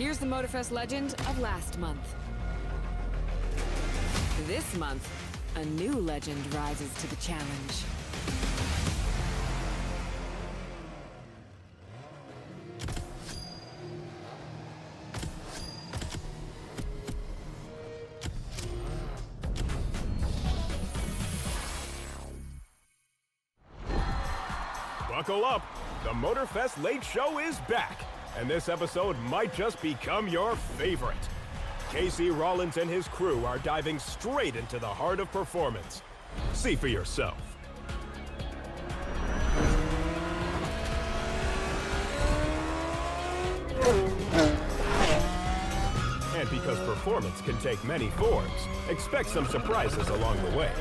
Here's the Motorfest legend of last month. This month, a new legend rises to the challenge. Buckle up! The Motorfest Late Show is back, and this episode might just become your favorite. Casey Rollins and his crew are diving straight into the heart of performance. See for yourself. And because performance can take many forms, expect some surprises along the way.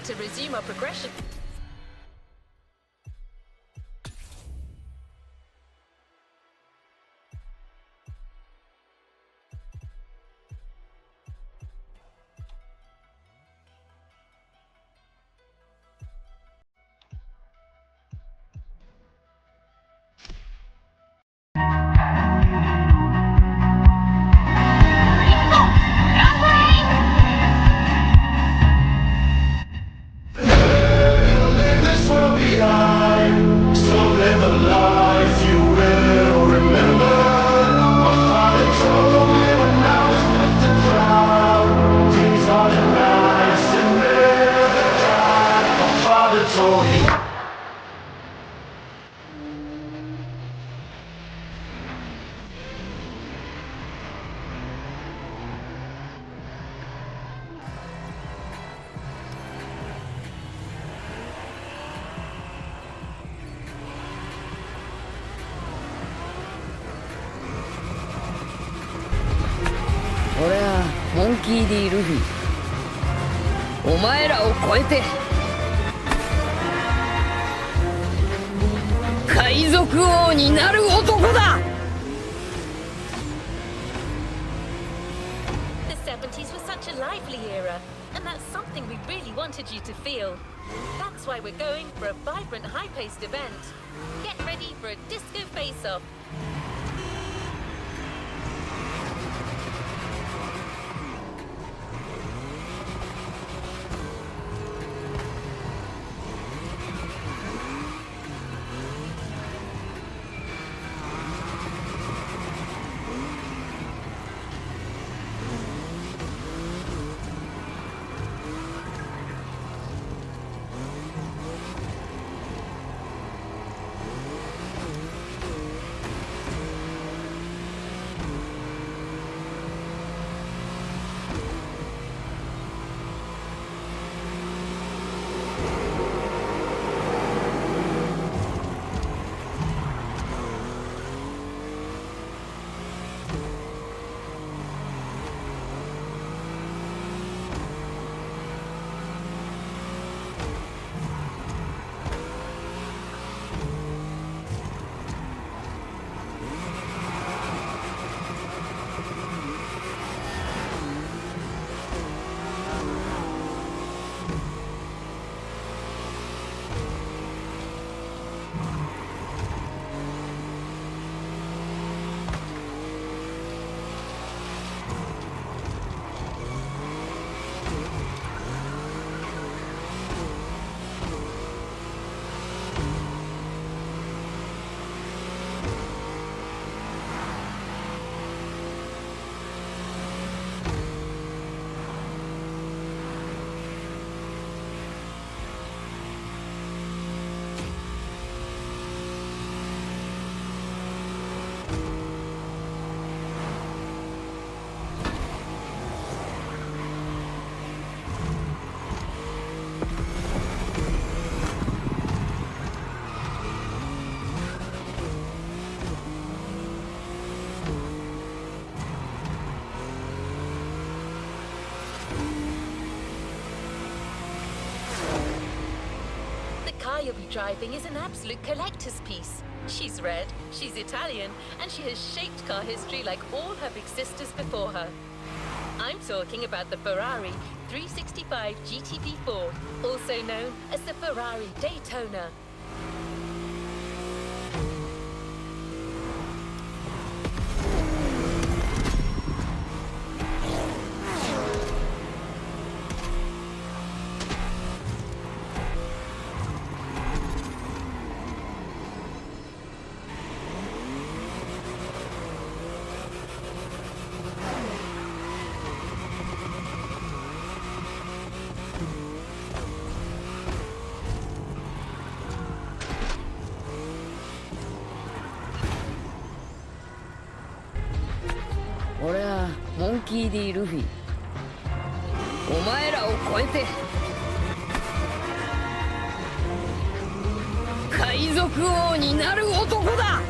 To resume our progression.俺はモンキー D ルフィ、お前らを超えて海賊王になる男だ。 The 70s was such a lively era, and that's something we really wanted you to feel. That's why we're going for a vibrant, high-paced event. Get ready for a disco face-off. you'll be driving is an absolute collector's piece. She's red, she's Italian, and she has shaped car history like all her big sisters before her. I'm talking about the Ferrari 365 GTB4, also known as the Ferrari Daytona.俺はモンキー D ルフィ、お前らを超えて海賊王になる男だ。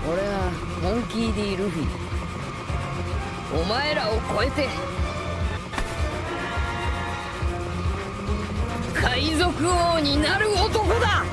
俺はモンキー D ルフィ、お前らを超えて海賊王になる男だ。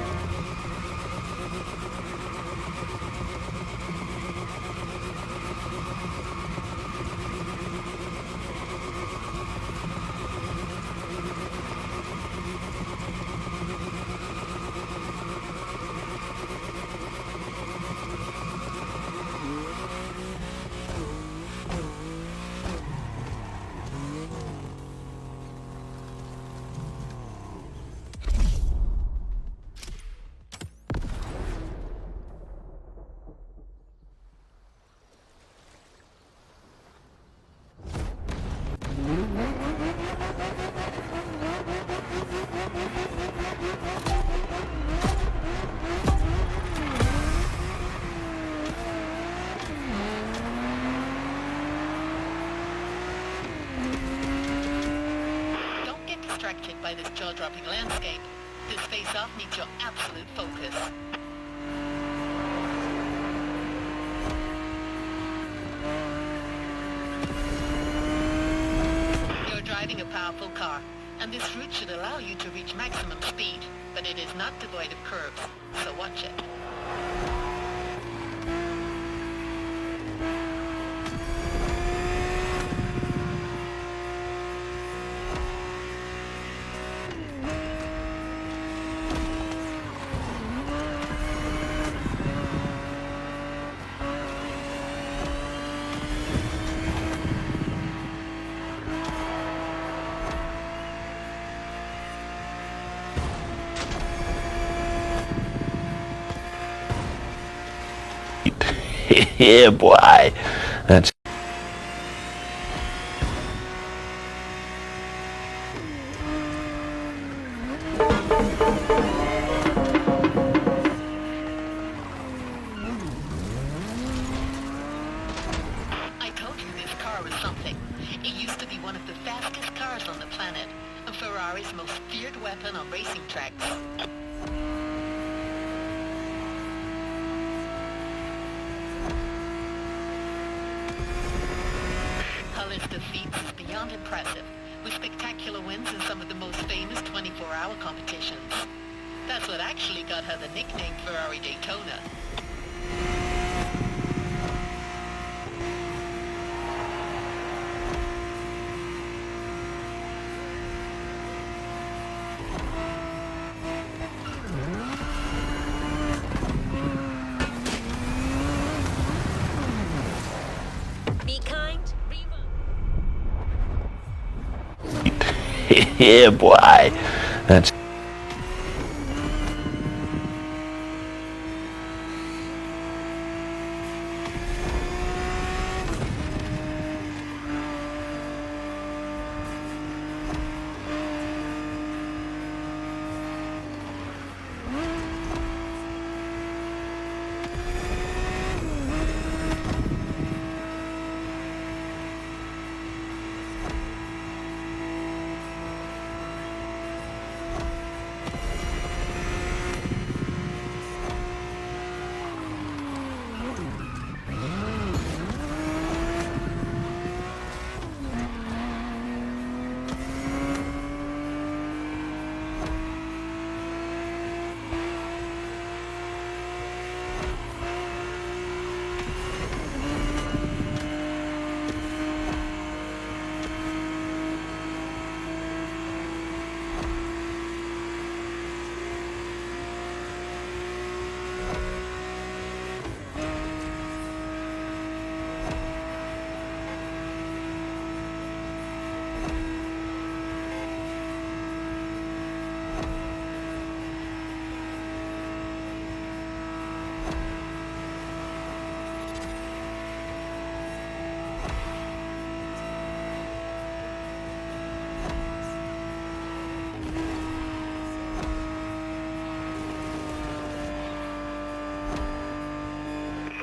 By this jaw-dropping landscape. This face-off needs your absolute focus. driving a powerful car, and this route should allow you to reach maximum speed, but it is not devoid of curves, so watch it. Yeah, boy. That's I told you this car was something. It used to be one of the fastest cars on the planet, and Ferrari's most feared weapon on racing tracks. Culler's defeats is beyond impressive, with spectacular wins in some of the most famous 24-hour competitions. That's what actually got her the nickname Ferrari Daytona. Be kind, yeah, boy. That's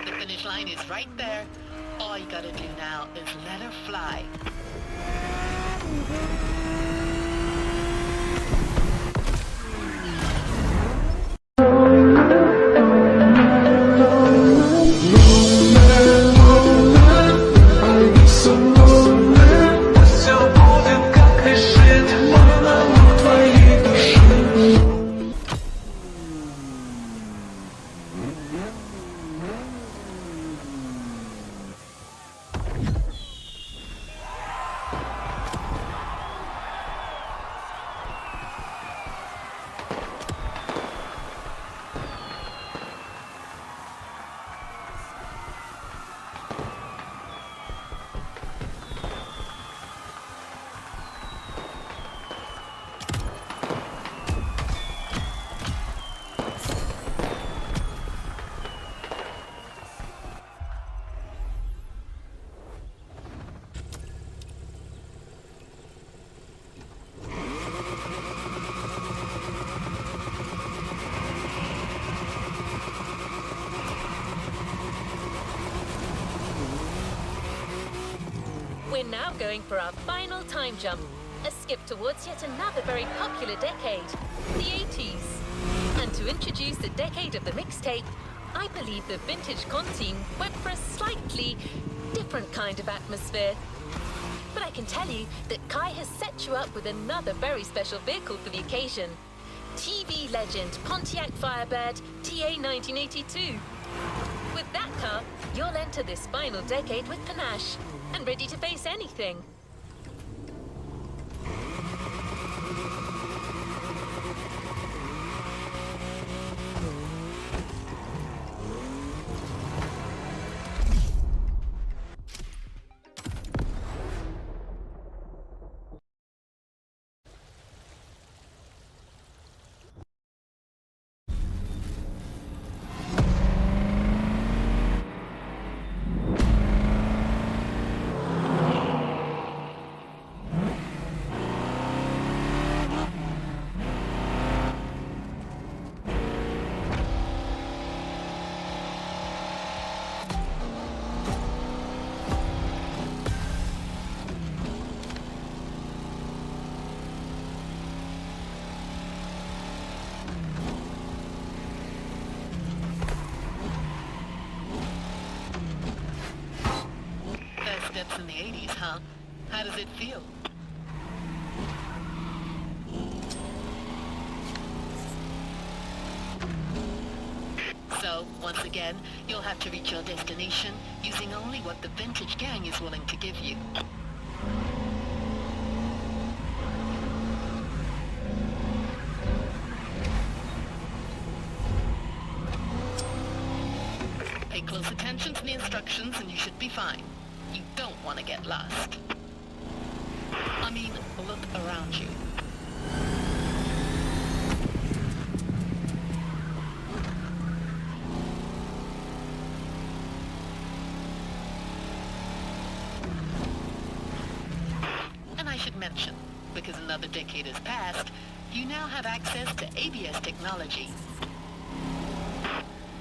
The finish line is right there. All you gotta do now is let her fly. We're now going for our final time jump, a skip towards yet another very popular decade, the 80s. And to introduce the decade of the mixtape, I believe the vintage Contine went for a slightly different kind of atmosphere. But I can tell you that Kai has set you up with another very special vehicle for the occasion. TV legend Pontiac Firebird TA 1982. With that car, you'll enter this final decade with panache and ready to face anything. Steps in the 80s, huh? How does it feel? So, once again, you'll have to reach your destination using only what the vintage gang is willing to give you. Pay close attention to the instructions and you should be fine. You don't want to get lost. I mean, look around you. And I should mention, because another decade has passed, you now have access to ABS technology.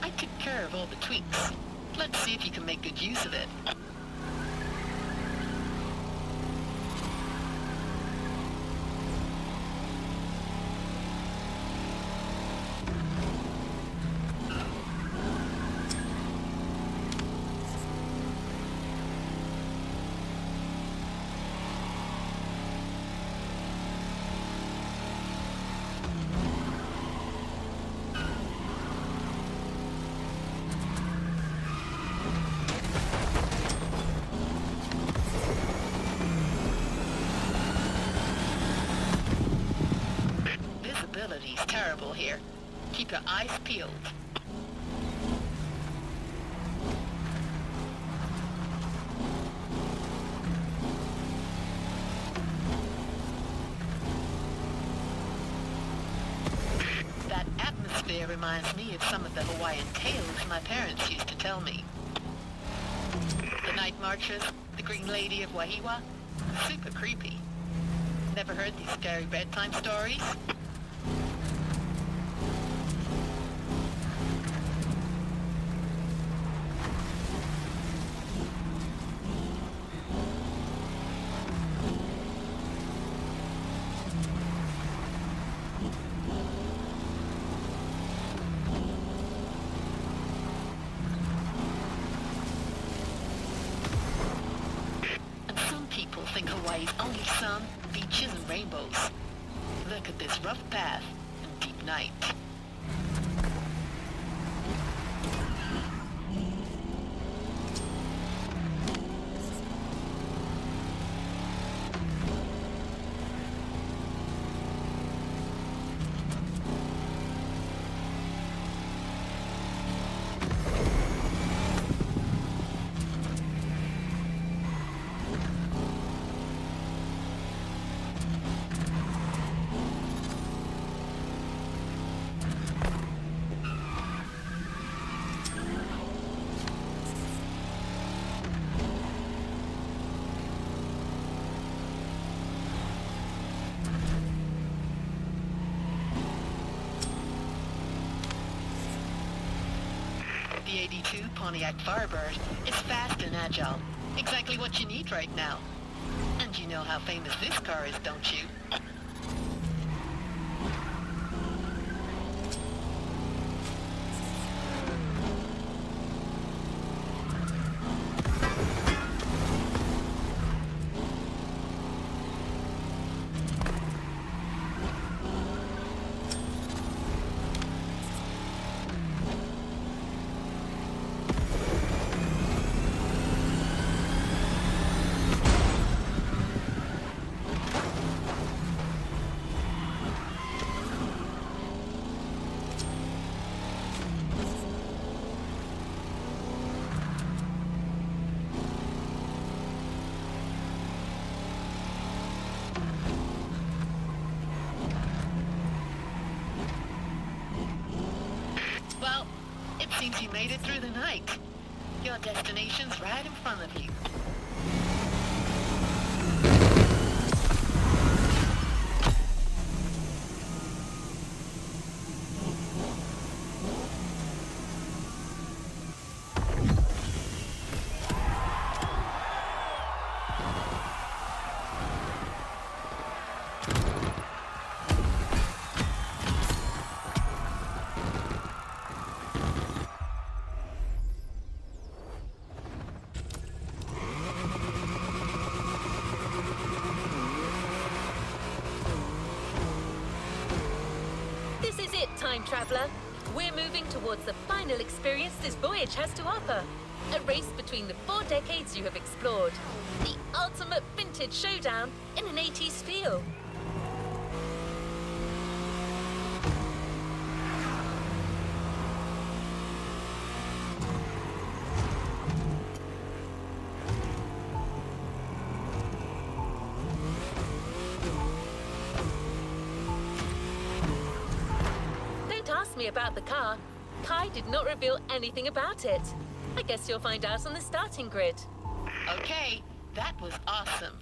I took care of all the tweaks. Let's see if you can make good use of it. Visibility's terrible here. Keep your eyes peeled. That atmosphere reminds me of some of the Hawaiian tales my parents used to tell me. The Night Marchers, the Green Lady of Wahiwa, super creepy. Never heard these scary bedtime stories? Think Hawaii's only sun, beaches, and rainbows. Look at this rough path and deep night. The 82 Pontiac Firebird is fast and agile. Exactly what you need right now. And you know how famous this car is, don't you? Seems you made it through the night. Your destination's right in front of you. Time traveler, we're moving towards the final experience this voyage has to offer. A race between the 4 decades you have explored. The ultimate vintage showdown in an 80s feel. Me about the car. Kai did not reveal anything about it. I guess you'll find out on the starting grid. Okay, that was awesome.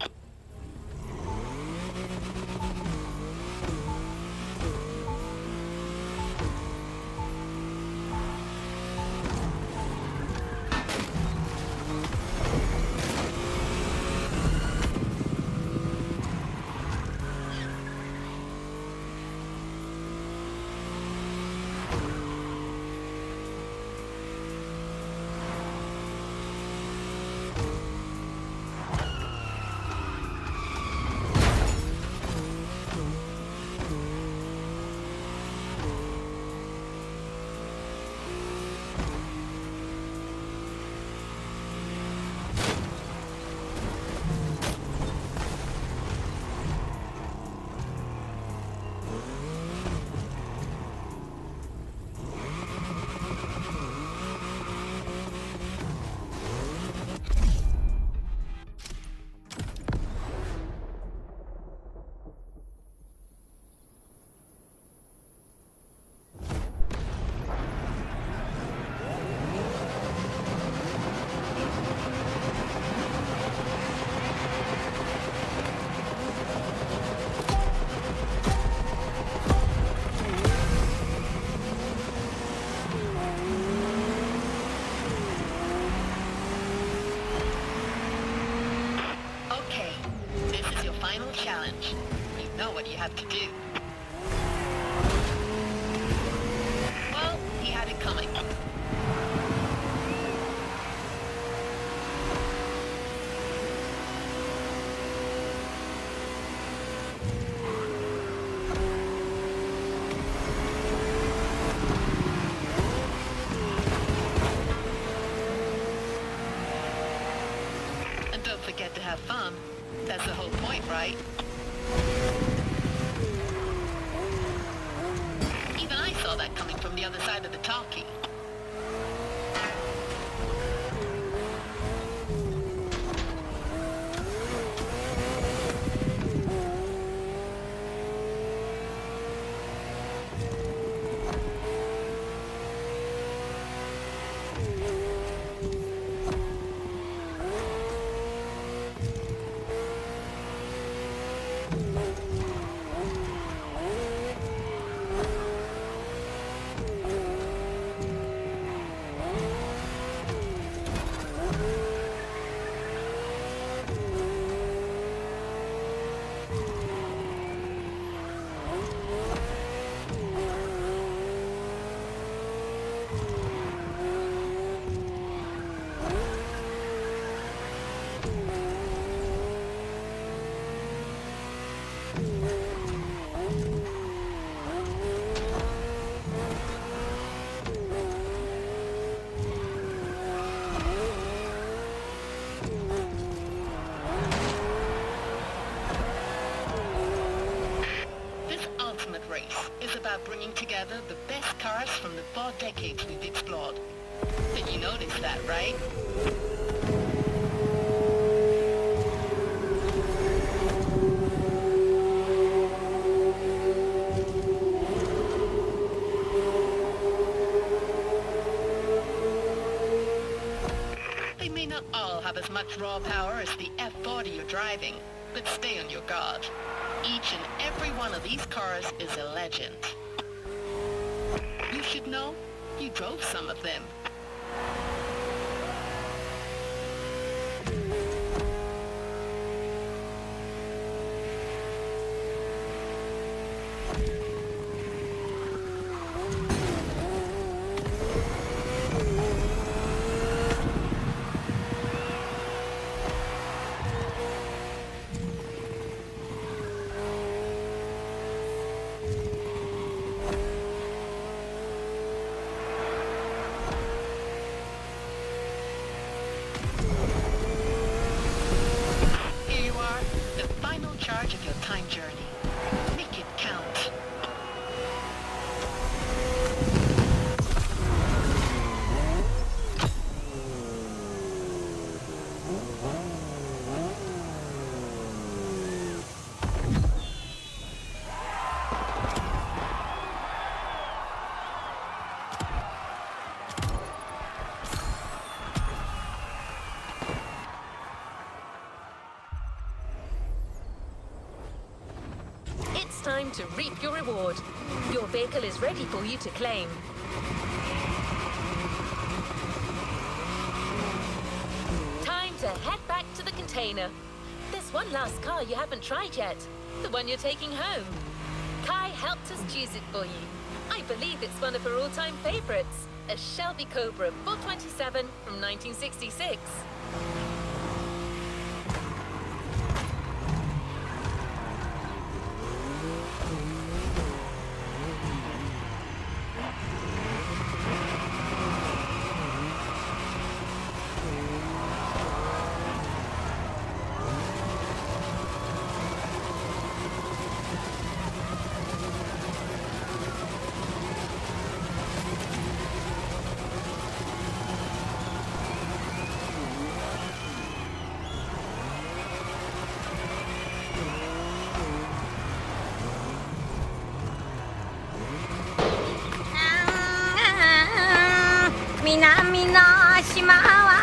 Challenge. You know what you have to do. Well, he had it coming. And don't forget to have fun. That's the whole point, right? Even I saw that coming from the other side of the talkie. Bringing together the best cars from the 4 decades we've explored. But you noticed that, right? all have as much raw power as the F40 you're driving, but stay on your guard. Each and every one of these cars is a legend. You should know, you drove some of them. Charge of your time journey. Make it count. Time to reap your reward. Your vehicle is ready for you to claim. Time to head back to the container. There's one last car you haven't tried yet. The one you're taking home. Kai helped us choose it for you. I believe it's one of her all-time favorites. A Shelby Cobra 427 from 1966. Minami no shima wa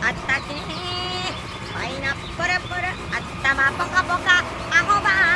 atta ki ne. Painapple puru attama poka poka aho ba